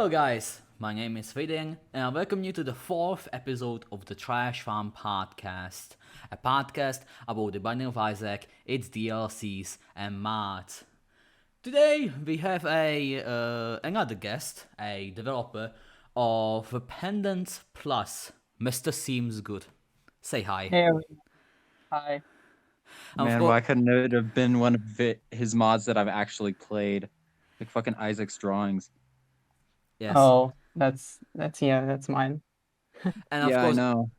Hello guys, my name is Frithian and I welcome you to the fourth episode of the Trash Farm Podcast, a podcast about the Binding of Isaac, its DLCs and mods. Today we have another guest, a developer of Pendant Plus, Mr. SeemsGood. Say hi. Hey, hi. And of Man, course, why couldn't it have been one of his mods that I've actually played? Like fucking Isaac's drawings. yes, Oh, that's mine. and of Yeah, I course, know.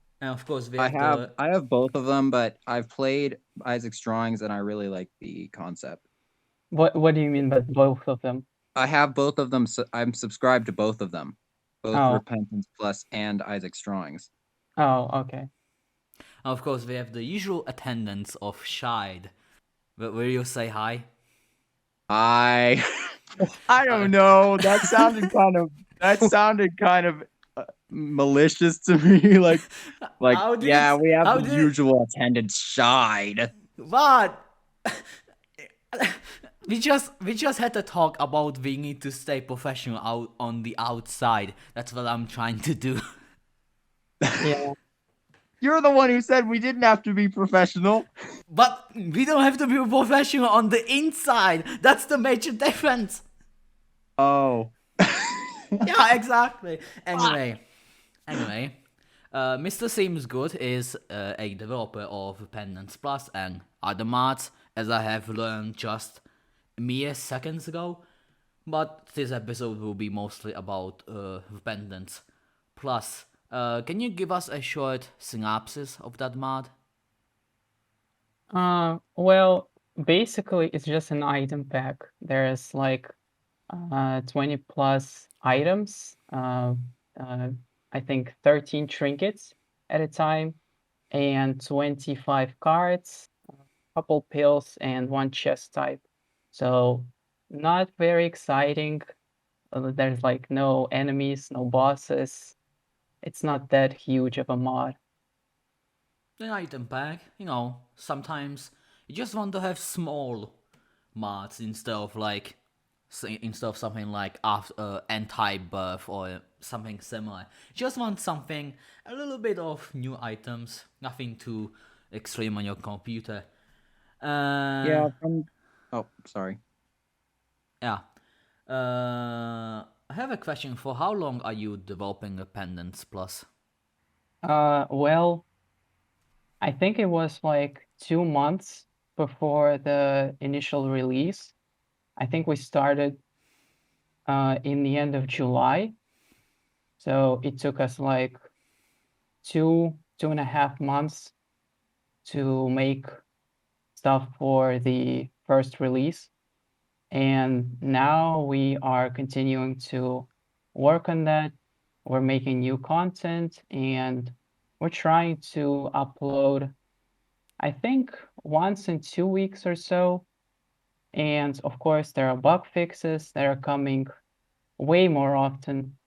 we I have have the I have both of them, but I've played Isaac's drawings and I really like the concept. What do you mean by both of them? I have both of them. I'm subscribed to both of them, both Oh, Repentance Plus and Isaac's drawings. oh, okay. of course we have the usual attendance of Shide. Will you say hi? I I don't know. That sounded kind of malicious to me. How did Yeah, it? we have How the did it? usual attendance Shide. What? we just had to talk about we need to stay professional out on the outside. That's what I'm trying to do. Yeah, You're the one who said we didn't have to be professional. But we don't have to be professional on the inside. That's the major difference. Oh. Yeah, exactly. Anyway, Mr. SeemsGood is a developer of Pendants Plus and other mods, as I have learned just mere seconds ago. But this episode will be mostly about Pendants Plus. Can you give us a short synopsis of that mod? well, basically it's just an item pack. There's like 20 plus items. I think 13 trinkets at a time and 25 cards, a couple pills and one chest type. So not very exciting. There's like no enemies, no bosses. It's not that huge of a mod. The item pack, sometimes you just want to have small mods instead of something like after anti-buff or something similar. You just want something, a little bit of new items, nothing too extreme on your computer. Yeah, Oh, sorry. Yeah. I have a question. For how long are you developing the Pendants Plus? Well, I think it was like 2 months before the initial release. I think we started in the end of July. So it took us like 2.5 months to make stuff for the first release. And now we are continuing to work on that. We're making new content and we're trying to upload, I think, once in 2 weeks or so. And of course, there are bug fixes that are coming way more often.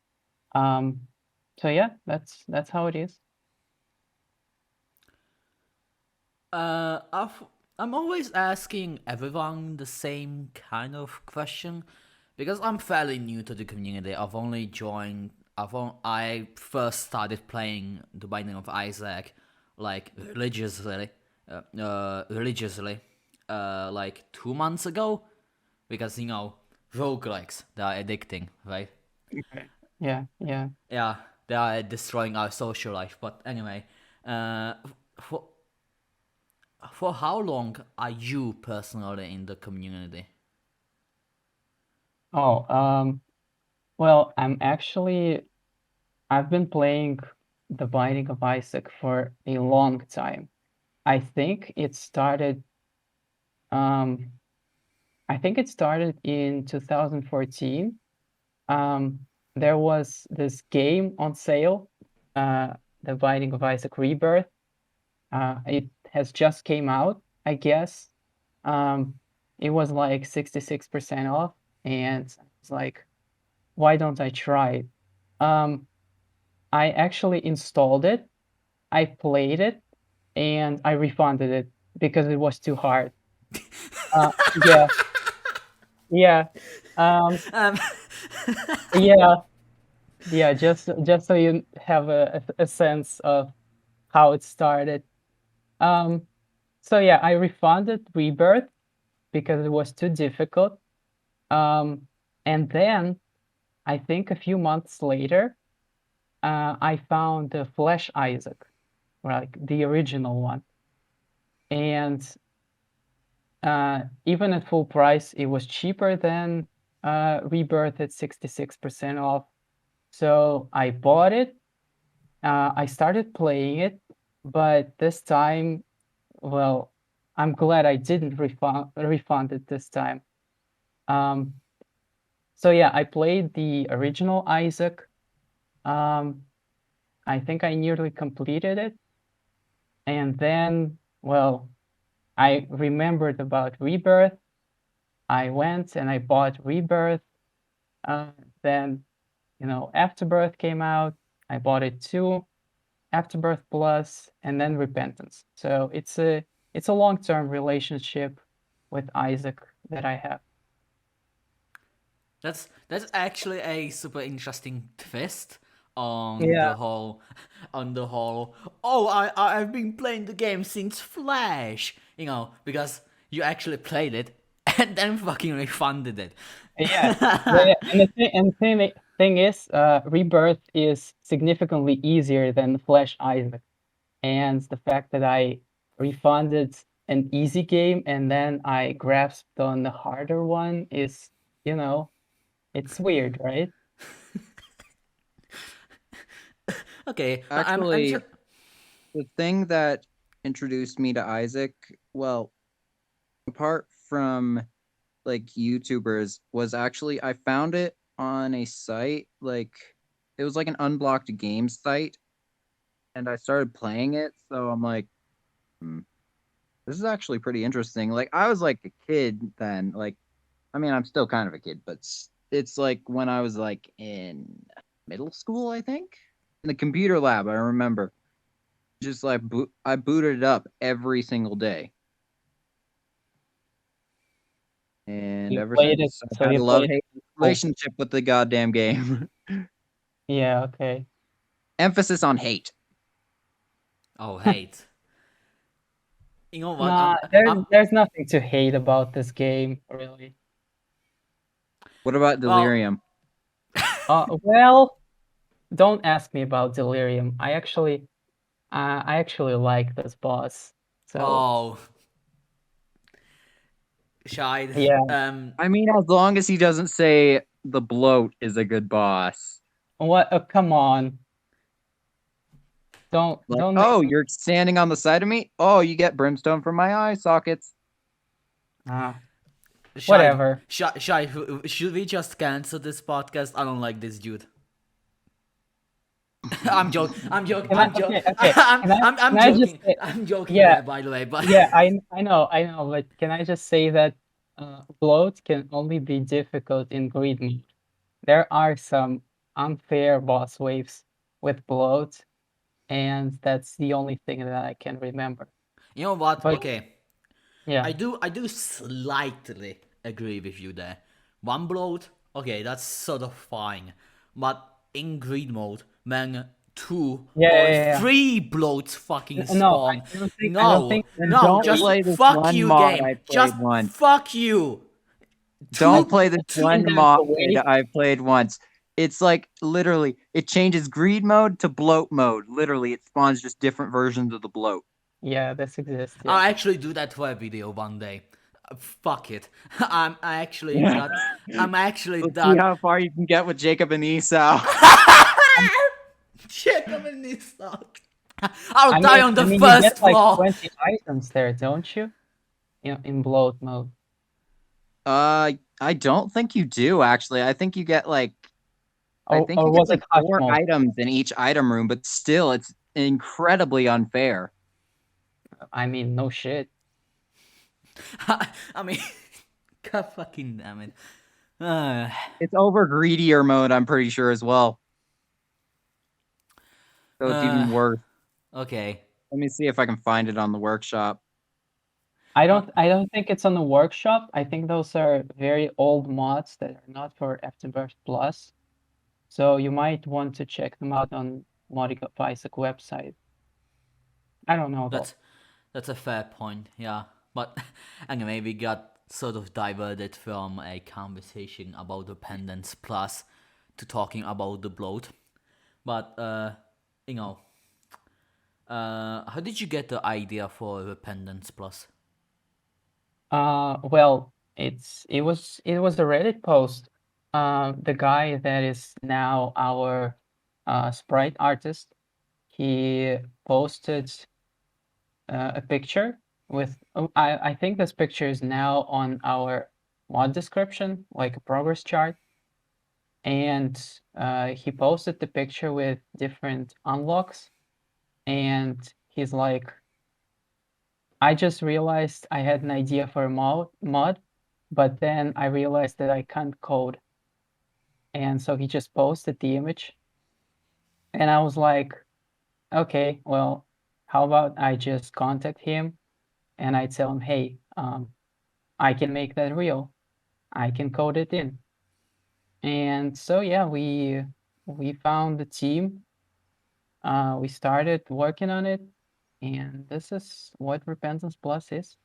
So yeah, that's how it is. I'm always asking everyone the same kind of question because I'm fairly new to the community. I first started playing The Binding of Isaac like religiously, like 2 months ago, because roguelikes, they are addicting, right? Yeah, yeah. Yeah, they are destroying our social life. But anyway, for how long are you personally in the community? Oh, well, I've been playing The Binding of Isaac for a long time. I think it started, um, I think it started in 2014. Um, there was this game on sale, The Binding of Isaac Rebirth. It has just came out, I guess. Um, it was like 66% off, and it's like, why don't I try it? Um, I actually installed it, I played it, and I refunded it because it was too hard. Yeah, yeah, um, Um, yeah. Yeah, just so you have a sense of how it started. Um, so yeah, I refunded Rebirth because it was too difficult. And then I think a few months later, I found the Flash Isaac, like the original one, and even at full price, it was cheaper than Rebirth at 66% off. So I bought it. I started playing it, but this time, well, I'm glad I didn't refund it this time. Um, so yeah, I played the original Isaac. Um, I think I nearly completed it, and then, well, I remembered about Rebirth. I went and I bought Rebirth. Uh, then, Afterbirth came out. I bought it too. Afterbirth Plus, and then Repentance. So it's a long-term relationship with Isaac that I have. That's actually a super interesting twist on Yeah, the whole. Oh, I've been playing the game since Flash, because you actually played it and then fucking refunded it. yeah, yeah. And the thing is, Rebirth is significantly easier than Flash Isaac, and the fact that I refunded an easy game and then I grasped on the harder one is, you know, it's weird, right? Okay, I'm Actually, just. the thing that introduced me to Isaac, well, apart from like YouTubers, was actually I found it on a site, like it was like an unblocked game site, and I started playing it. So I'm like, hmm, this is actually pretty interesting. Like I was like a kid then, like I mean I'm still kind of a kid, but it's like when I was like in middle school, I think, in the computer lab. I remember just like I booted it up every single day, and You ever played it, since I've so had you a love played it. hate Oh, relationship with the goddamn game. yeah, okay. Emphasis on hate. Oh, hate. You know what? Nah, there's nothing to hate about this game, really. What about Well. Delirium? Well, don't ask me about Delirium. I actually like this boss. So Oh, Shide. yeah, I mean, as long as he doesn't say the bloat is a good boss. what? Come on, don't Like, don't make oh, me. you're standing on the side of me? Oh, you get brimstone from my eye sockets. Ah, Shide. whatever. Shide. Should we just cancel this podcast? I don't like this dude. I'm joking. I'm joking. Can I? I'm joking. Okay, okay. I'm Can I just joking. say? I'm joking Yeah, there, by the way. But yeah. I know. But can I just say that bloat can only be difficult in greed mode. There are some unfair boss waves with bloat, and that's the only thing that I can remember. you know what? But Okay, yeah, I do slightly agree with you there. One bloat, okay, that's sort of fine. But in greed mode, when two yeah, or yeah, yeah. three bloats fucking No, spawn, I don't think no, Then no, don't just three. play this fuck one you, mod game. I Just played once. fuck you. I Don't Two, play this think one two. there's mod a way. I played once. It's like literally, it changes greed mode to bloat mode. Literally, it spawns just different versions of the bloat. Yeah, this exists. I'll Yeah. actually do that for a video one day. Fuck it. I'm actually Yeah. that. I'm actually Let's see that. how far you can get with Jacob and Esau. Shit, I'm in this suck. I'll I die mean, on I the mean, you first get like floor. 20 items there, don't you? In bloat mode. I don't think you do actually. I think you get like I Or think or you get was it like hush 4 mode? items in each item room, but still it's incredibly unfair. I mean, no shit. I mean, god fucking damn it. Uh, It's over greedier mode, I'm pretty sure as well. So it's uh, even worse. okay. Let me see if I can find it on the workshop. I Uh, don't I don't think it's on the workshop. I think those are very old mods that are not for Afterbirth Plus. So you might want to check them out on Modding of Isaac website. I don't know though. That's that's a fair point, yeah. But anyway, we got sort of diverted from a conversation about Dependence Plus to talking about the bloat. But you know, how did you get the idea for Dependence Plus? Well, it was a Reddit post. The guy that is now our sprite artist, he posted a picture with. I think this picture is now on our mod description, like a progress chart, and he posted the picture with different unlocks, and he's like, I just realized I had an idea for a mod, but then I realized that I can't code. And so he just posted the image. And I was like, okay, well, how about I just contact him and I tell him, hey, I can make that real. I can code it in. And so yeah, we found the team. We started working on it, and this is what Repentance Plus is.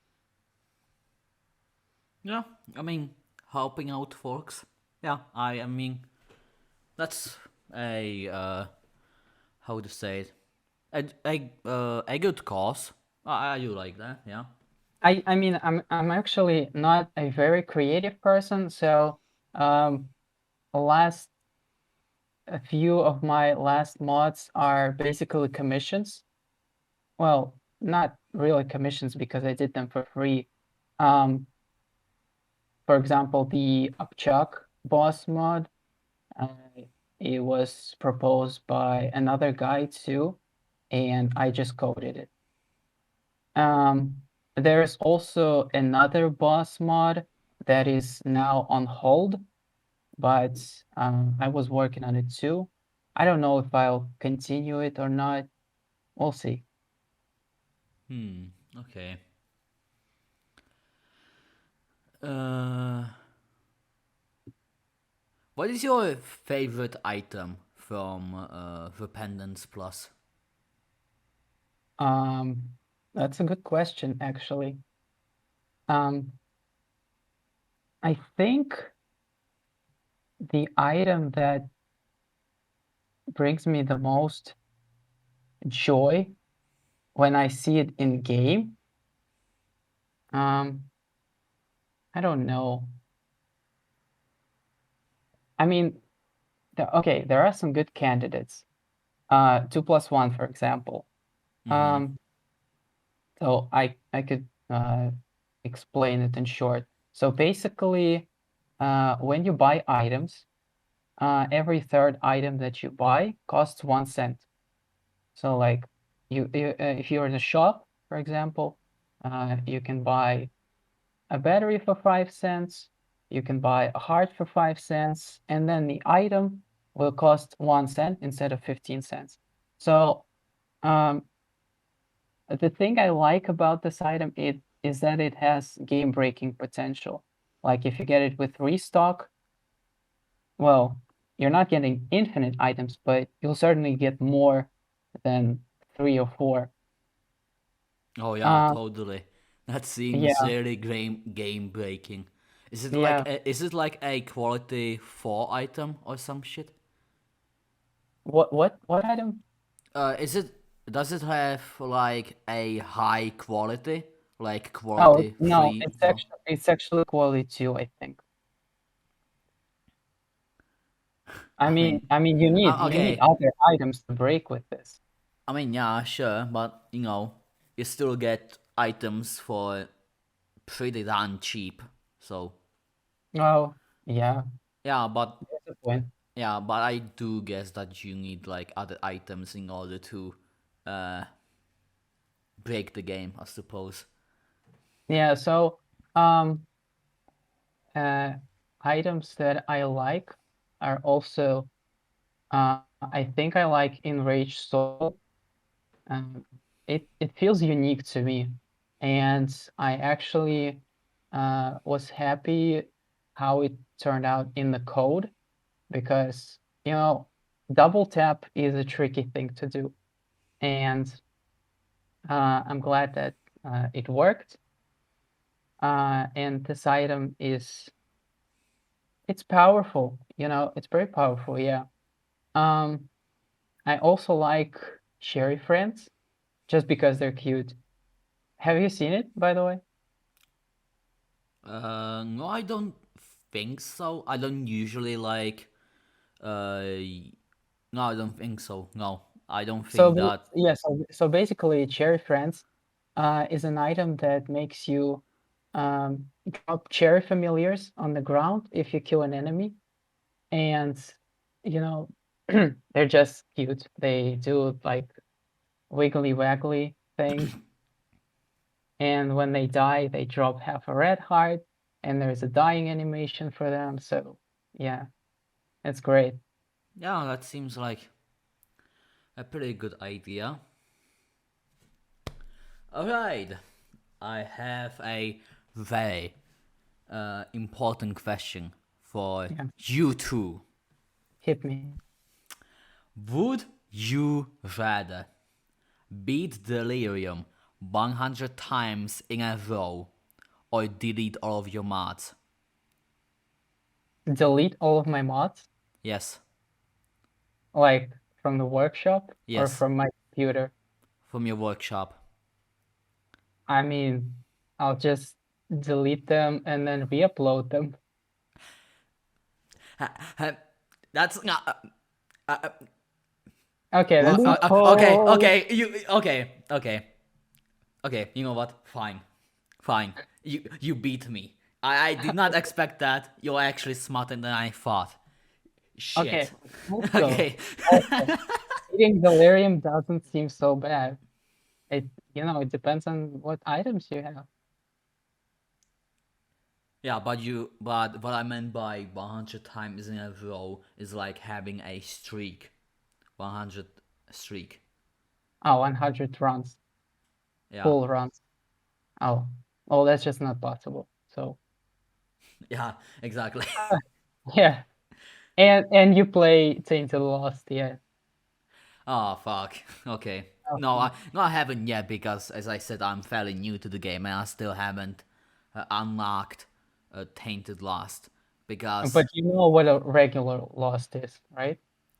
Yeah, I mean, helping out folks. Yeah, I mean, that's a how to say it, a good cause. I do like that. Yeah. I mean, I'm actually not a very creative person, so um, last a few of my last mods are basically commissions. Well, not really commissions because I did them for free. Um, for example, the Upchuck boss mod, uh, it was proposed by another guy too, and I just coded it. There's also another boss mod that is now on hold, but I was working on it too. I don't know if I'll continue it or not. We'll see. Okay. Uh, what is your favorite item from Repentance Plus? Um, that's a good question, actually. Um, I think the item that brings me the most joy when I see it in game, um, I don't know. I mean, okay, there are some good candidates. 2+1, for example. Um, so I could explain it in short. So basically, when you buy items, every third item that you buy costs 1 cent. So like if you're in a shop, for example, you can buy a battery for 5 cents, you can buy a heart for 5 cents, and then the item will cost 1 cent instead of 15 cents. So um, the thing I like about this item is that it has game breaking potential. Like if you get it with restock, well, you're not getting infinite items, but you'll certainly get more than 3 or 4. Oh yeah, Um, totally. That seems yeah, really game breaking. yeah. Is it like a quality 4 item or some shit? What item? Is it does it have like a high quality, like Oh quality no, 3? it's actually quality 2, I think. I I mean, mean, I mean, you need okay. other items to break with this. I mean, yeah, sure, but you still get items for pretty damn cheap. So Oh, yeah, yeah, but that's a point. I do guess that you need like other items in order to uh break the game, I suppose. Yeah, so um, uh, items that I like are also I think I like Enraged Soul. It feels unique to me, and I actually was happy how it turned out in the code because you know, double tap is a tricky thing to do, and I'm glad that it worked. And this item it's powerful, it's very powerful, yeah. I also like cherry friends just because they're cute. Have you seen it, by the way? No, I don't think so. I don't usually like. No, I don't think so. No, I don't So think that. yeah, so basically, cherry friends is an item that makes you drop cherry familiars on the ground if you kill an enemy, and you know they're just cute. They do like wiggly waggly things, and when they die, they drop half a red heart, and there's a dying animation for them. So yeah, it's great. Yeah, that seems like a pretty good idea. Alright, I have a very important question for Yeah, you two. hit me. Would you rather beat Delirium 100 times in a row or delete all of your mods? Delete all of my mods, Yes, like from the workshop or yes, from my computer. from your workshop. I mean, I'll just delete them and then re-upload them. That's not. Okay, that's not. Okay, Oh, okay. You know what? Fine. You beat me. I did not expect that. You're actually smarter than I thought. okay. Shit. Also, Okay. also, eating delirium doesn't seem so bad. It, it depends on what items you have. Yeah, but what I meant by 100 times in a row is like having a streak. 100 streak. Oh, 100 runs, Yeah. full runs. Oh, well, that's just not possible. So, Yeah, exactly. yeah. And you play Tainted Lost, yeah. Oh fuck. Okay. No, Okay. I haven't yet because, as I said, I'm fairly new to the game and I still haven't unlocked Tainted Lost. Because But you know what a regular Lost is, right?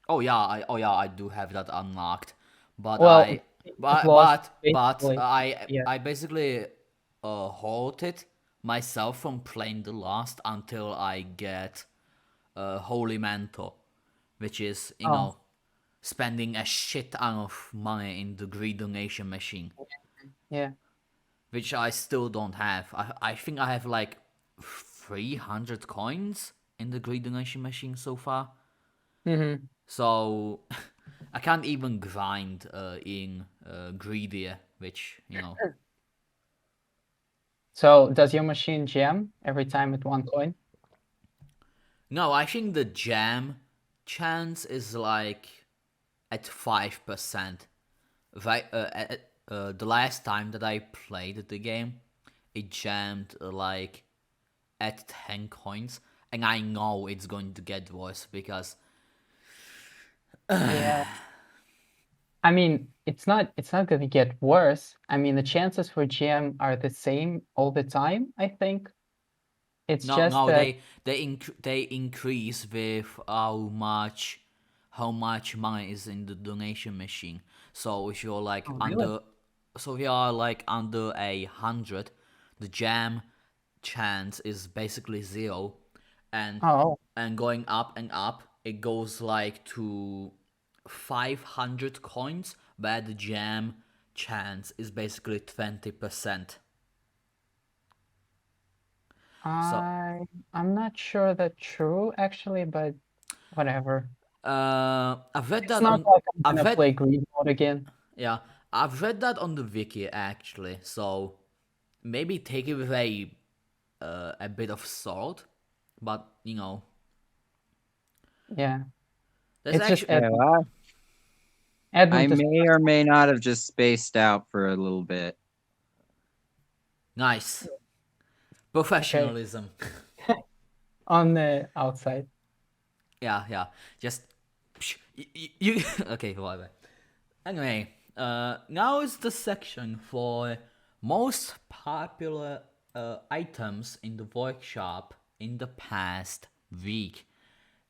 oh yeah, I do have that unlocked. But Well, Tainted Lost basically, yeah. I basically halted myself from playing the Lost until I get Holy Mantle, which is Oh, spending a shit ton of money in the greed donation machine, yeah. which I still don't have. I think I have like 300 coins in the greed donation machine so far. Mm-hmm. So I can't even grind in greedier, which So does your machine jam every time with one coin? No, I think the jam chance is like at 5%. Right, the last time that I played the game, it jammed like at 10 coins, and I know it's going to get worse because Yeah. I mean, it's not going to get worse. I mean, the chances for jam are the same all the time, I think. It's just no, that, they increase with how much money is in the donation machine. So if you're like oh, really? under, so if you are like under 100, the jam chance is basically zero, and Oh, going up and up, it goes like to 500 coins, where the jam chance is basically 20%. So I'm not sure that's true actually, but whatever. I've read It's that not on. like I'm I've gonna read play green mode again. Yeah, I've read that on the wiki actually. So maybe take it with a bit of salt, but Yeah, there's it's just actually Yeah, I Edmund is may or may not have just spaced out for a little bit. nice okay professionalism. on the outside. Yeah, just you okay, whatever. Anyway, now is the section for most popular items in the workshop in the past week.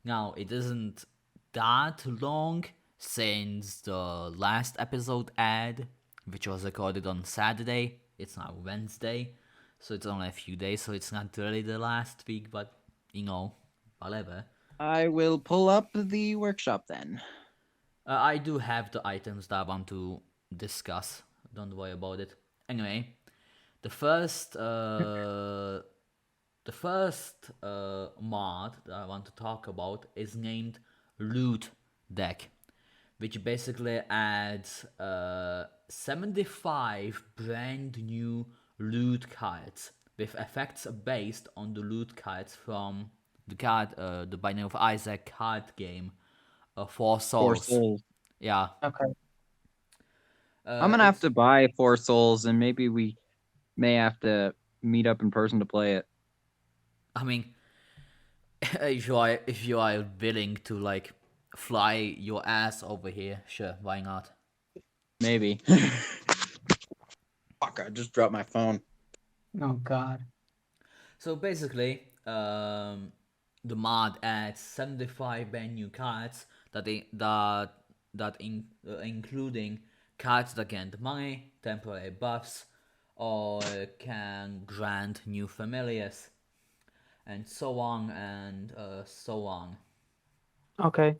Now, it isn't that long since the last episode aired, which was recorded on Saturday. It's now Wednesday, so it's only a few days, so it's not really the last week, but whatever. I will pull up the workshop then. I do have the items that I want to discuss. Don't worry about it. Anyway, the first mod that I want to talk about is named Loot Deck, which basically adds 75 brand new loot cards with effects based on the loot cards from the Binding of Isaac card game, Four Souls. 4 souls. Yeah. Okay. I'm gonna have to buy 4 souls, and maybe we may have to meet up in person to play it. I mean, if you are willing to like fly your ass over here, sure, why not? Maybe. Fuck! I just dropped my phone. Oh God. So basically, the mod adds 75 brand new cards including cards that grant money, temporary buffs, or can grant new familiars, and so on and so on. Okay.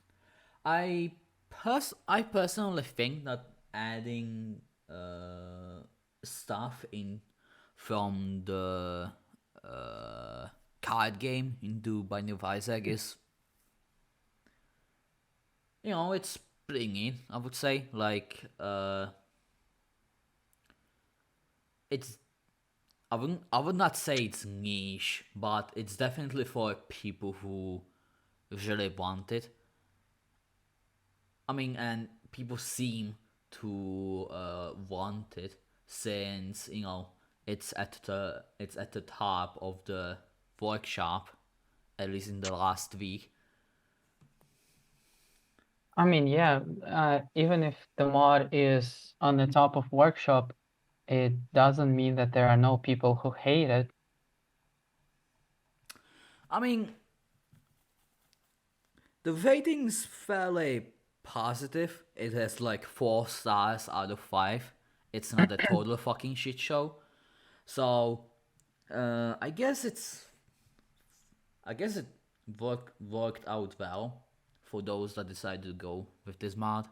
I personally think that adding stuff in from the card game into Binding of Isaac is, it's pretty neat, I would say. Like, it's I would not say it's niche, but it's definitely for people who really want it. I mean, and people seem to want it since it's at the top of the workshop, at least in the last week. I mean, yeah, even if the mod is on the top of workshop, it doesn't mean that there are no people who hate it. I mean, the rating's fairly positive. It has like 4 stars out of 5. It's not a total fucking shit show. So, I guess it worked out well for those that decided to go with this mod.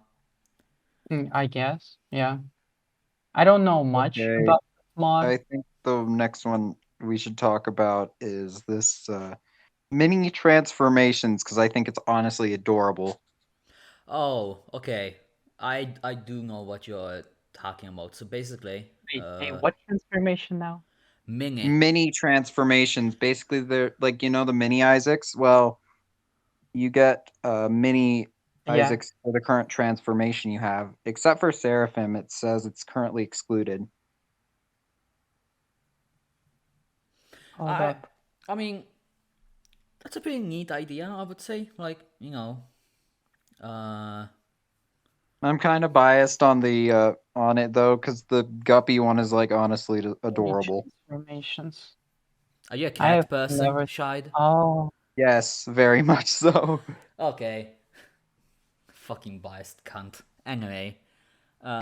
I guess, yeah. I don't know much Okay. about this mod. I think the next one we should talk about is this mini transformations, because I think it's honestly adorable. Oh, okay. I do know what you're talking about. So basically, Wait, what transformation now? Mini transformations. Basically, they're like, the mini Isaacs. Well, you get mini Yeah. Isaacs for the current transformation you have, except for Seraphim. It says it's currently excluded. Hold up. I mean, that's a pretty neat idea, I would say. Like, I'm kind of biased on the on it though, because the Guppy one is like honestly adorable. Transformations. Are you a I cat have person, never- Shide? Oh, Yes, very much so. Okay. Fucking biased cunt. Anyway. You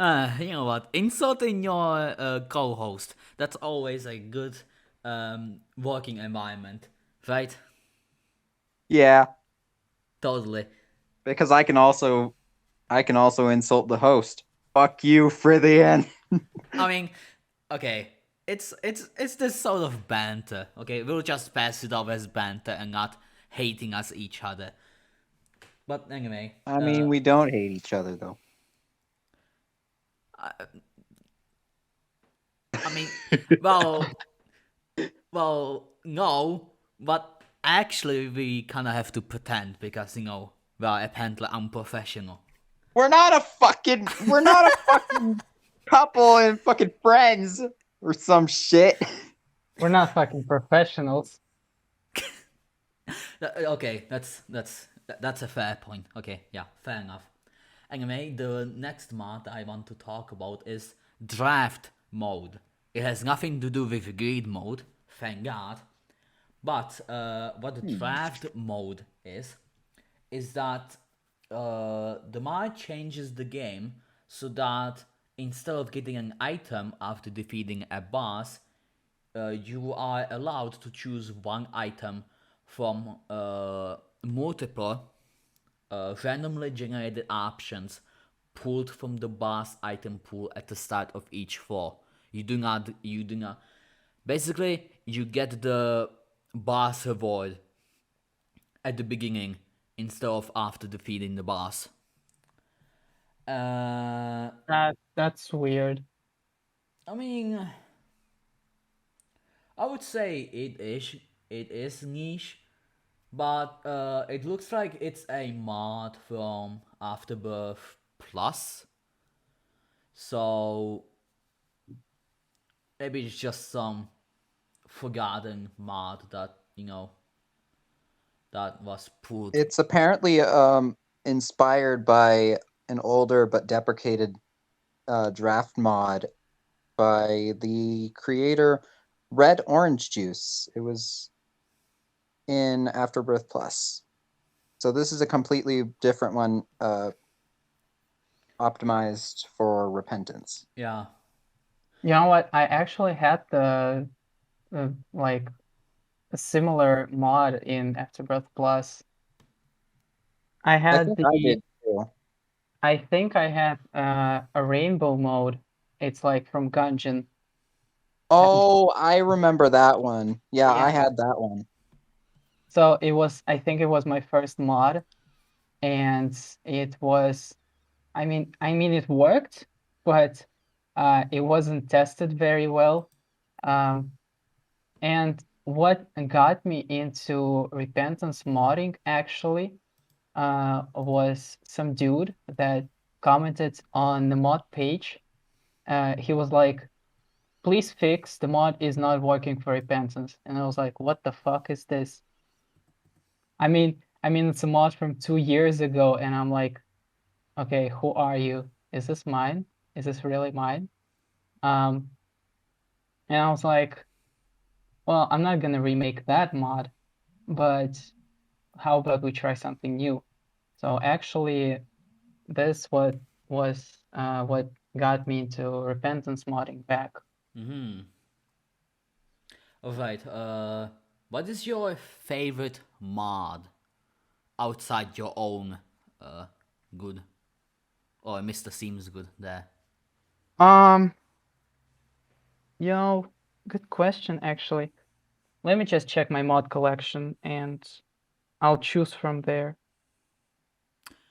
know what? Insulting your co-host. That's always a good working environment, right? Yeah, Totally. because I can also insult the host. Fuck you, Frithian. I mean, okay. It's this sort of banter. Okay, we'll just pass it off as banter and not hating us each other. But anyway. I mean, we don't hate each other though. I mean, well, no, but actually we kind of have to pretend because we are apparently unprofessional. We're not a fucking couple and fucking friends or some shit. we're not fucking professionals. Okay, that's a fair point. Okay, yeah, fair enough. Anyway, the next mod I want to talk about is draft mode. It has nothing to do with grid mode, thank God. But what the draft mode is that the mod changes the game so that instead of getting an item after defeating a boss, you are allowed to choose one item from multiple randomly generated options pulled from the boss item pool at the start of each floor. You do not. Basically, you get the boss reward at the beginning instead of after defeating the boss. That's weird. I mean, I would say it is niche, but it looks like it's a mod from Afterbirth Plus. So maybe it's just some forgotten mod that that was put. It's apparently inspired by an older but deprecated draft mod by the creator Red Orange Juice. It was in Afterbirth Plus. So this is a completely different one, optimized for repentance. Yeah. You know what? I actually had like a similar mod in Afterbirth Plus. I I had think I did too. I think I had a rainbow mode. It's like from Gungeon. Oh, I remember that one. Yeah, I Yeah. had that one. So I think it was my first mod, and it was, I mean, it worked, but it wasn't tested very well. Um, and what got me into Repentance modding actually was some dude that commented on the mod page. He was like, please fix, the mod is not working for Repentance. And I was like, what the fuck is this? I mean, it's a mod from 2 years ago, and I'm like, okay, who are you? Is this mine? Is this really mine? Um, and I was like, well, I'm not gonna remake that mod, but how about we try something new? So actually, this what got me into Repentance modding back. Alright. What is your favorite mod outside your own good or Mr. Seems Good there? Um, you know, good question actually. Let me just check my mod collection and I'll choose from there.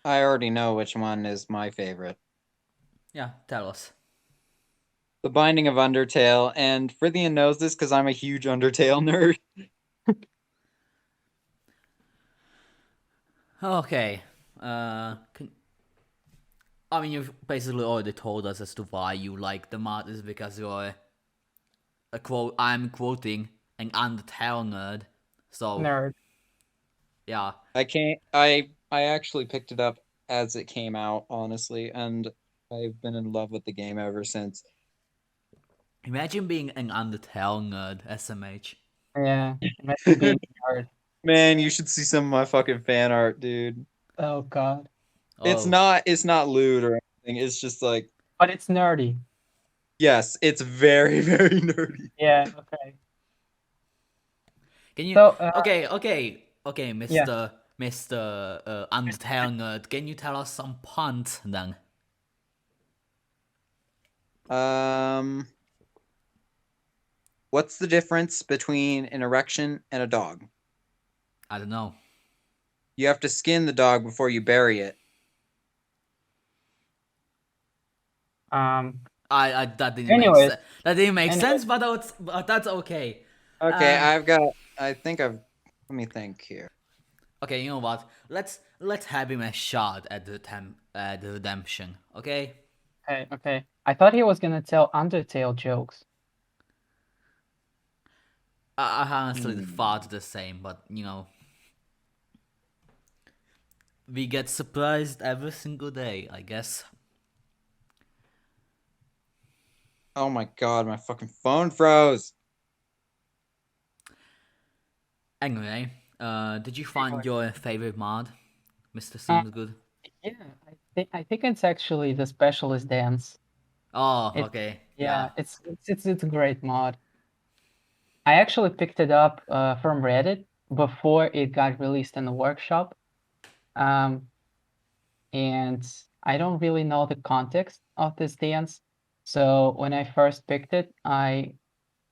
I already know which one is my favorite. Yeah, tell us. The Binding of Undertale, and Frithian knows this because I'm a huge Undertale nerd. Okay. I mean, you've basically already told us as to why you like the mod is because you're a quote. I'm quoting an Undertale nerd. So Nerd. yeah. I actually picked it up as it came out, honestly, and I've been in love with the game ever since. Imagine being an Undertale nerd, SMH. Yeah, imagine being a nerd. Man, you should see some of my fucking fan art, dude. Oh God. It's Oh, not lewd or anything. It's just like, But it's nerdy. yes, it's very, very nerdy. Yeah, okay. can you? So, Okay, yeah. Mister Undertale nerd. Can you tell us some puns then? Um, what's the difference between an erection and a dog? I don't know. You have to skin the dog before you bury it. Um, I that didn't make anyways, sense. That didn't make anyways, sense, but that's okay. Okay, Um, let me think here. okay, you know what? Let's have him a shot at the redemption. Okay. okay. I thought he was gonna tell Undertale jokes. I honestly thought the same, but we get surprised every single day, I guess. Oh my god, my fucking phone froze. Anyway, did you find your favorite mod, Mr. Uh, SeemsGood? yeah, I think it's actually the specialist dance. Oh, It okay, yeah. Yeah, it's a great mod. I actually picked it up from Reddit before it got released in the workshop. Um, and I don't really know the context of this dance. So when I first picked it, I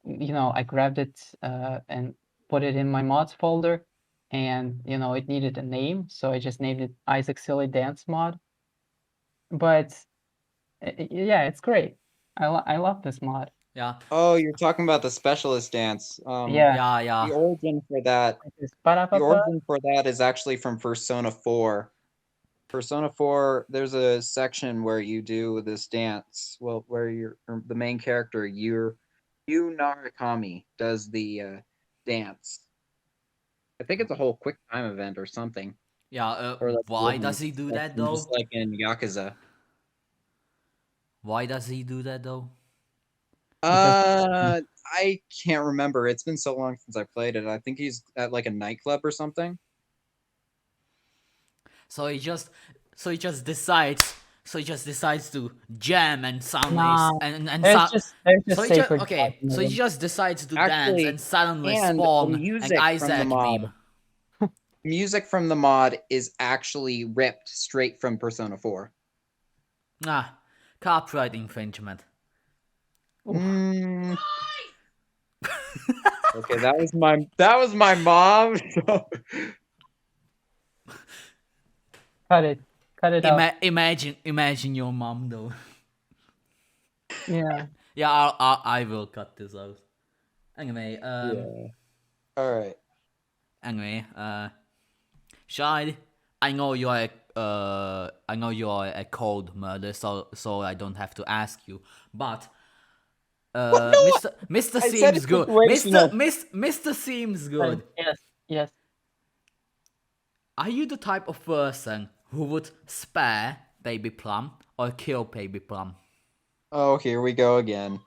grabbed it and put it in my mods folder, and it needed a name, so I just named it Isaac Silly Dance Mod. But yeah, it's great. I love this mod. Yeah, Oh, you're talking about the specialist dance. Yeah, yeah, yeah. The origin for that it is the ba-da-ba-ba. origin for that is actually from Persona 4. Persona 4, there's a section where you do this dance. Well, where the main character, Yu Narukami, does the dance. I think it's a whole quick time event or something. Yeah, Or like why does he do that though? just like in Yakuza. Why does he do that though? Because I can't remember. It's been so long since I played it. I think he's at like a nightclub or something. So he just, so he just decides, so he just decides to jam and suddenly, nah, and there's just so he just, sacred okay, so he tribalism. just decides to dance Actually, and suddenly and the spawn an music from the Isaac mod. meme. Music from the mod is actually ripped straight from Persona 4. Ah, copyright infringement. Mm, okay, that was my mom. So. Cut it out. Imagine your mom though. Yeah. Yeah, I will cut this out. Anyway, Yeah. All right. anyway, Shide, I know you're I know you're a cold murder, so I don't have to ask you. But What? No, Mr. I said Seems it's good. situational. Mr. Seems Right. good. Yes. Are you the type of person who would spare Baby Plum or kill Baby Plum? Oh, here we go again.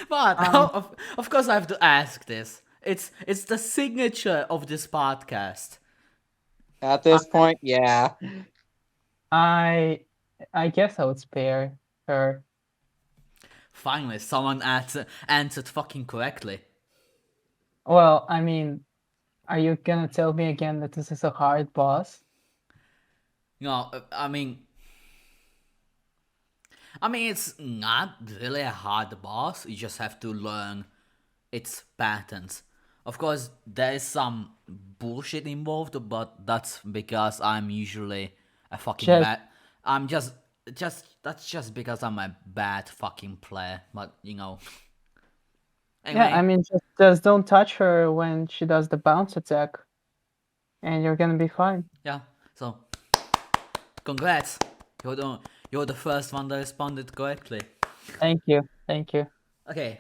But Um, of course I have to ask this. It's the signature of this podcast. At this point, yeah. I I guess I would spare her. Finally, someone answered fucking correctly. Well, I mean, are you gonna tell me again that this is a hard boss? No, I mean, it's not really a hard boss. You just have to learn its patterns. Of course, there is some bullshit involved, but that's because I'm usually a fucking Just bad. I'm just that's just because I'm a bad fucking player. But Yeah, I anyway, mean, just don't touch her when she does the bounce attack, and you're gonna be fine. yeah. So, congrats. You're the first one that responded correctly. Thank you. Thank you. Okay.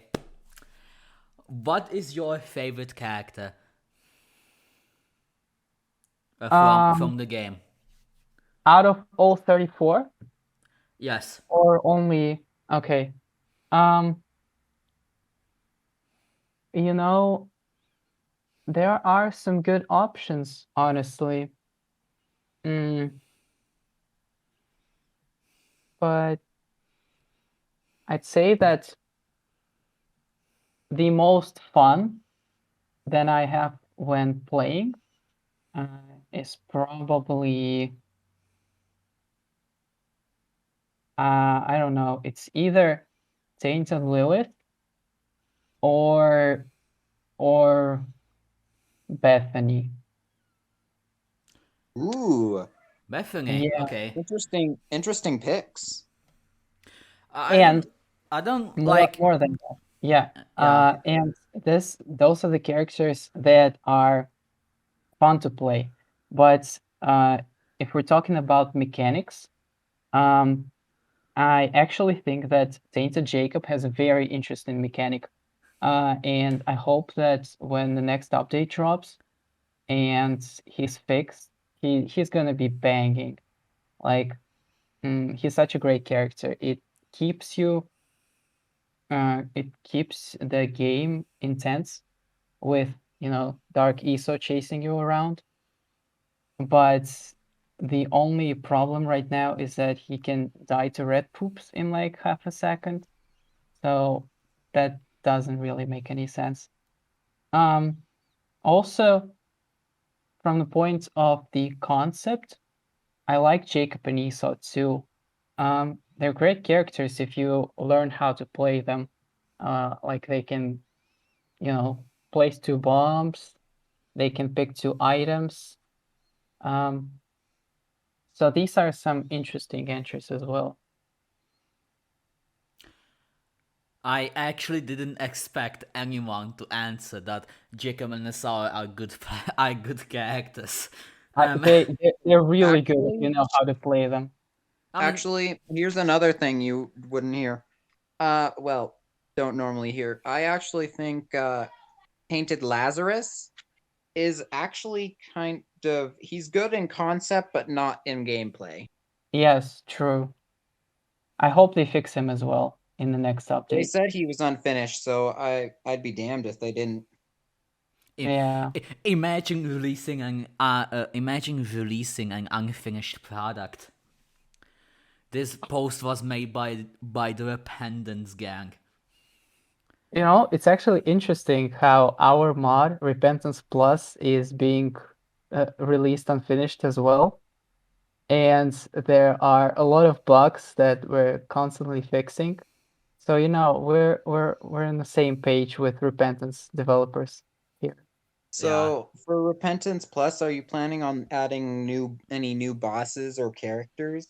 What is your favorite character Um, from the game? out of all 34, Yes. or only okay. Um, you know, there are some good options, honestly. Mm, but I'd say that the most fun that I have when playing is probably I don't know. It's either Tainted Lilith or or Bethany. Ooh, Bethany. Yeah, Okay. interesting picks. I and don't. I don't more like. more than that. Yeah. Yeah. And those are the characters that are fun to play. But if we're talking about mechanics, um, I actually think that Tainted Jacob has a very interesting mechanic. And I hope that when the next update drops and he's fixed, he's gonna be banging. Like, he's such a great character. Keeps you, it keeps the game intense with, Dark ESO chasing you around. But the only problem right now is that he can die to red poops in like half a second. So that doesn't really make any sense. Um, Also, from the point of the concept, I like Jacob and Esau too. They're great characters if you learn how to play them. Like they can, place two bombs, they can pick two items. Um, so these are some interesting entries as well. I actually didn't expect anyone to answer that Jacob and Esau are good are good characters. They're really good if you Actually, know how to play them. I mean, here's another thing you wouldn't hear. Well, don't normally hear. I actually think Painted Lazarus is actually kind of he's good in concept but not in gameplay. Yes, true. I hope they fix him as well in the next They update. said he was unfinished, so I'd be damned if they didn't. Yeah. imagine releasing an unfinished product. This post was made by the Repentance gang. It's actually interesting how our mod, Repentance Plus, is being released unfinished as well. And there are a lot of bugs that we're constantly fixing. So, we're in the same page with Repentance developers here. Yeah. So for Repentance Plus, are you planning on adding any new bosses or characters?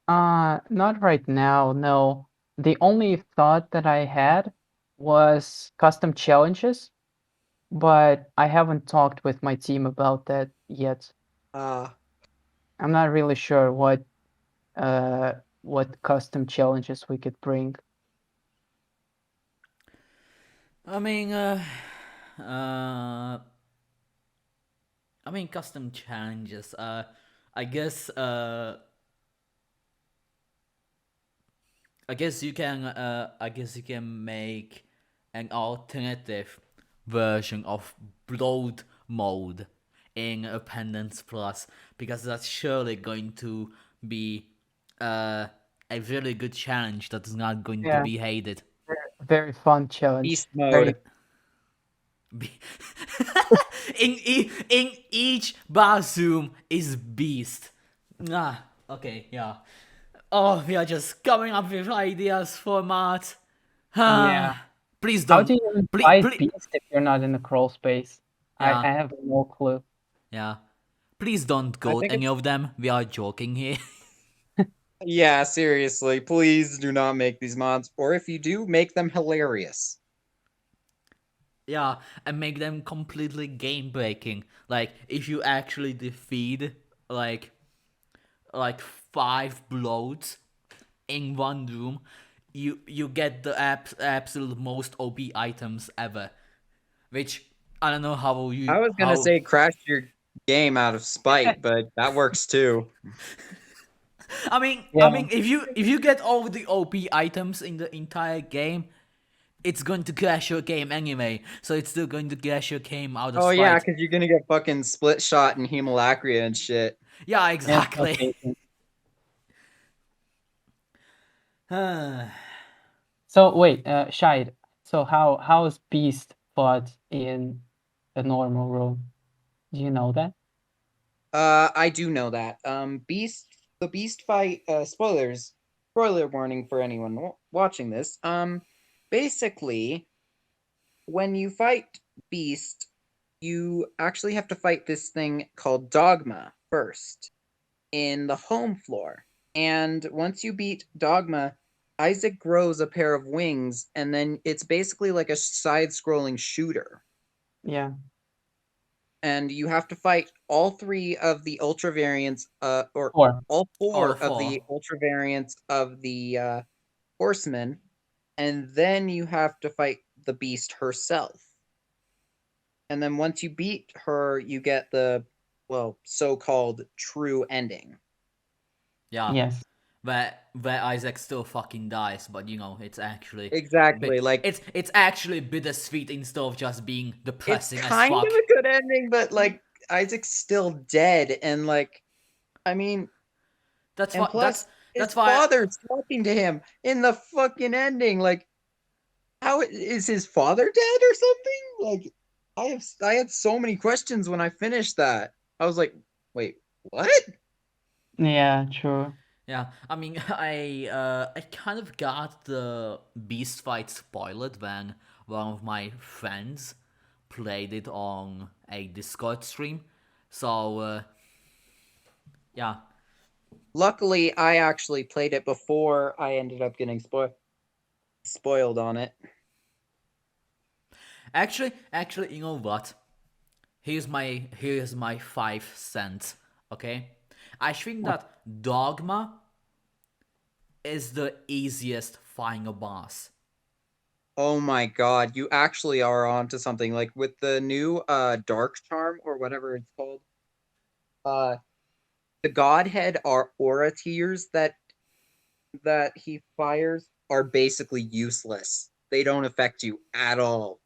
Not right now, no. The only thought that I had was custom challenges, but I haven't talked with my team about that yet. Uh I'm not really sure what custom challenges we could bring. I mean, uh, custom challenges. I guess, I guess you can make an alternative version of Blood mode in Appendance Plus, because that's surely going to be a really good challenge that is not going to Yeah, be hated. very fun challenge. Beast mode. Very, In each bar zoom is beast. Okay, yeah. Oh, we are just coming up with ideas for Mart. yeah. Please How don't. do you Please, fight please. beast if you're not in the crawl space? I Yeah, have no clue. yeah. Please don't I quote think any it's of them. We are joking here. yeah, seriously, please do not make these mods, or if you do, make them hilarious. Yeah, and make them completely game breaking. Like if you actually defeat like like 5 bloats in one room, you get the absolute most OP items ever. Which I don't know I was gonna how. say crash your game out of spite, but that works too. I Yeah, mean, if you get all the OP items in the entire game, it's going to crash your game anyway. So it's still going to crash your game out of Oh yeah, spite. because you're gonna get fucking split shot and hemolacria and shit. Yeah, yeah, no exactly. patience. So wait, Shide. So how is Beast fought in a normal room? Do you know that? I do know that. The Beast fight. Spoilers. Spoiler warning for anyone watching this. Basically, when you fight Beast, you actually have to fight this thing called Dogma first in the home floor. And once you beat Dogma, Isaac grows a pair of wings, and then it's basically like a side-scrolling shooter. Yeah. And you have to fight all three of the ultra variants, or Or all All four of the four. ultra variants of the horsemen, and then you have to fight the beast herself. And then once you beat her, you get the so-called true ending. Yeah. Yes. Where Isaac still fucking dies, but it's actually Exactly. Like, it's actually bittersweet instead of just being it's depressing as kind fuck. of a good ending, but like Isaac's still dead, and like, I mean, That's and what plus his that's why father's talking to him in the fucking ending. Like, how is his father dead or something? Like, I had so many questions when I finished that. I was like, wait, what? Yeah, true. Yeah, I mean, I kind of got the beast fight spoiled when one of my friends played it on a Discord stream. So yeah, Luckily, I actually played it before I ended up getting spoiled on it. actually, you know what? Here's my 5 cents. Okay, I think that Dogma is the easiest final boss. Oh my god, you actually are onto something. Like with the new Dark Charm or whatever it's called. Uh the Godhead are aura tears that he fires are basically useless. They don't affect you at all.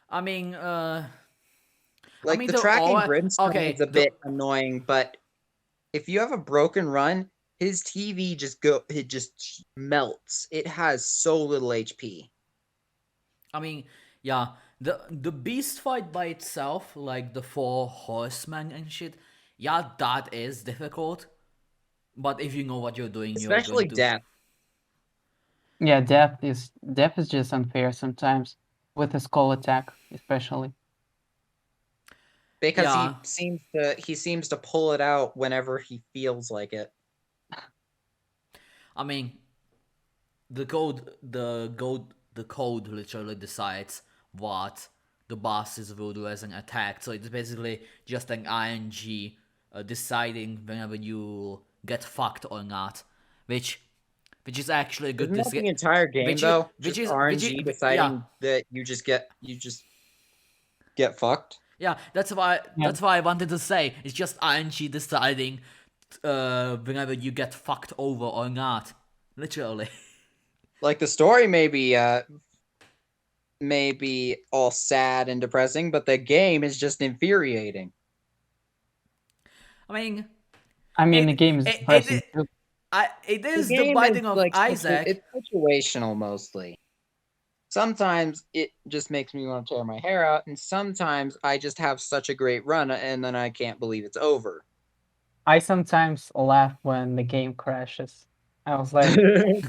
I mean, Like the the tracking aura. brimstone is Okay, a bit annoying, but if you have a broken run, his TV it just melts. It has so little HP. I mean, yeah, the beast fight by itself, like the 4 horsemen and shit, yeah, that is difficult. But if you know what you're doing, you're going Especially to. Death. Yeah, death is just unfair sometimes with the skull attack, especially. Because Yeah, he seems to pull it out whenever he feels like it. I mean, the code literally decides what the bosses will do as an attack. So it's basically just an ING deciding whenever you get fucked or not, which which is actually a good Isn't that dis- the entire game which is though? which Just is which is RNG yeah. deciding that you just get fucked. Yeah, that's why Yeah. that's why I wanted to say it's just ING deciding whenever you get fucked over or not. Literally. Like the story may be all sad and depressing, but the game is just infuriating. I mean, I mean, the it game is it it, depressing it, too. it The is the game is binding of like Isaac. it's situational mostly. Sometimes it just makes me want to tear my hair out, and sometimes I just have such a great run, and then I can't believe it's over. I sometimes laugh when the game crashes. I was like,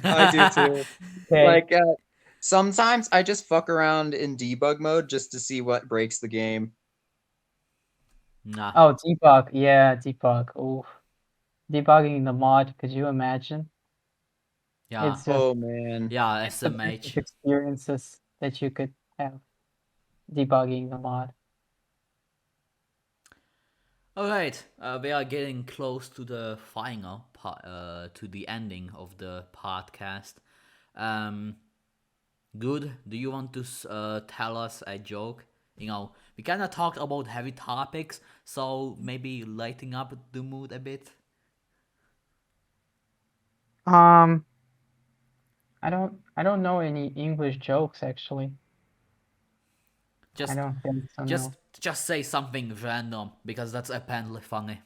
I do too. okay. Like sometimes I just fuck around in debug mode just to see what breaks the game. Nah, Oh, debug. Yeah, debug. Ooh, debugging the mod. Could you imagine? yeah, It's just Oh man. yeah, it's the best of SMH. experiences that you could have debugging the mod. All right, we are getting close to the final part, to the ending of the podcast. Um, Good. Do you want to tell us a joke? We kind of talked about heavy topics, so maybe lighting up the mood a bit. Um, I don't know any English jokes actually. I Just, don't think so. No. just say something random because that's apparently funny.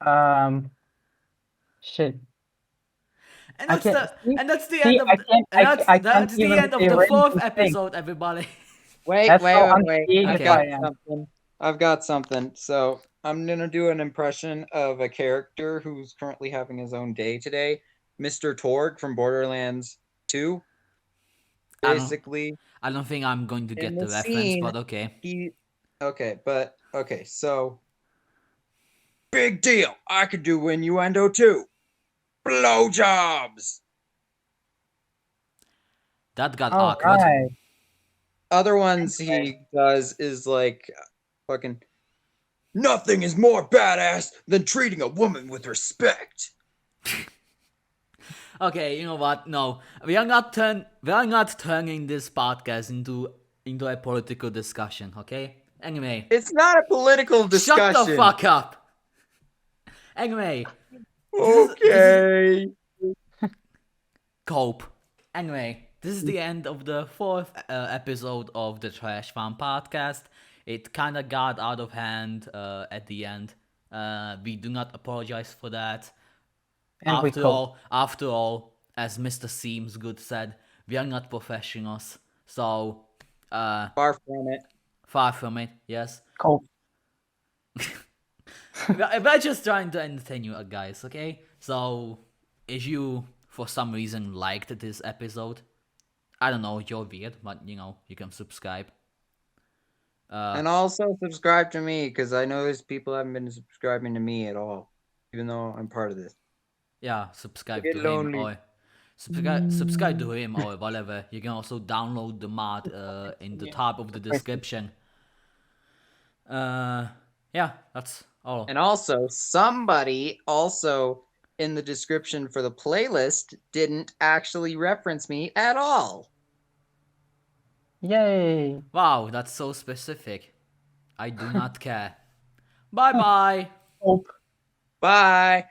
Um, shit. And I that's can't the see. and that's the See, end of the, and that's I can't that's the even end of the arrange fourth these things. episode, everybody. Wait, That's wait, how wait, wait. I've uncreative Okay. got I am. something. I've got something. So I'm gonna do an impression of a character who's currently having his own day today, Mr. Torg from Borderlands 2. I don't Basically, I don't think I'm going to in get the the reference, scene, but okay. he okay, so big deal. I could do innuendo too. Blowjobs. That got All awkward. right. Other ones Anyway, he does is like fucking nothing is more badass than treating a woman with respect. Okay, you know what? No, we are not turning this podcast into a political discussion. Okay, Anyway, It's not a political discussion. shut the fuck up. Anyway, Okay. cope. Anyway, this is the end of the 4th episode of the Trash Fan podcast. It kind of got out of hand at the end. We do not apologize for that. And we cope. After all, as Mr. SeemsGood said, we are not professionals. So, Far from it. far from it, yes. Cope. We're just trying to entertain you guys, okay? So, if you, for some reason, liked this episode, I don't know, you're weird, but, you can subscribe. And also subscribe to me, because I notice people haven't been subscribing to me at all, even though I'm part of this. Yeah, subscribe get to him lonely. or subscribe to him or whatever. You can also download the mod in the top of the description. Yeah, that's all. And also, somebody also in the description for the playlist didn't actually reference me at all. Yay! Wow, that's so specific. I do not care. Bye bye. Cope. Bye.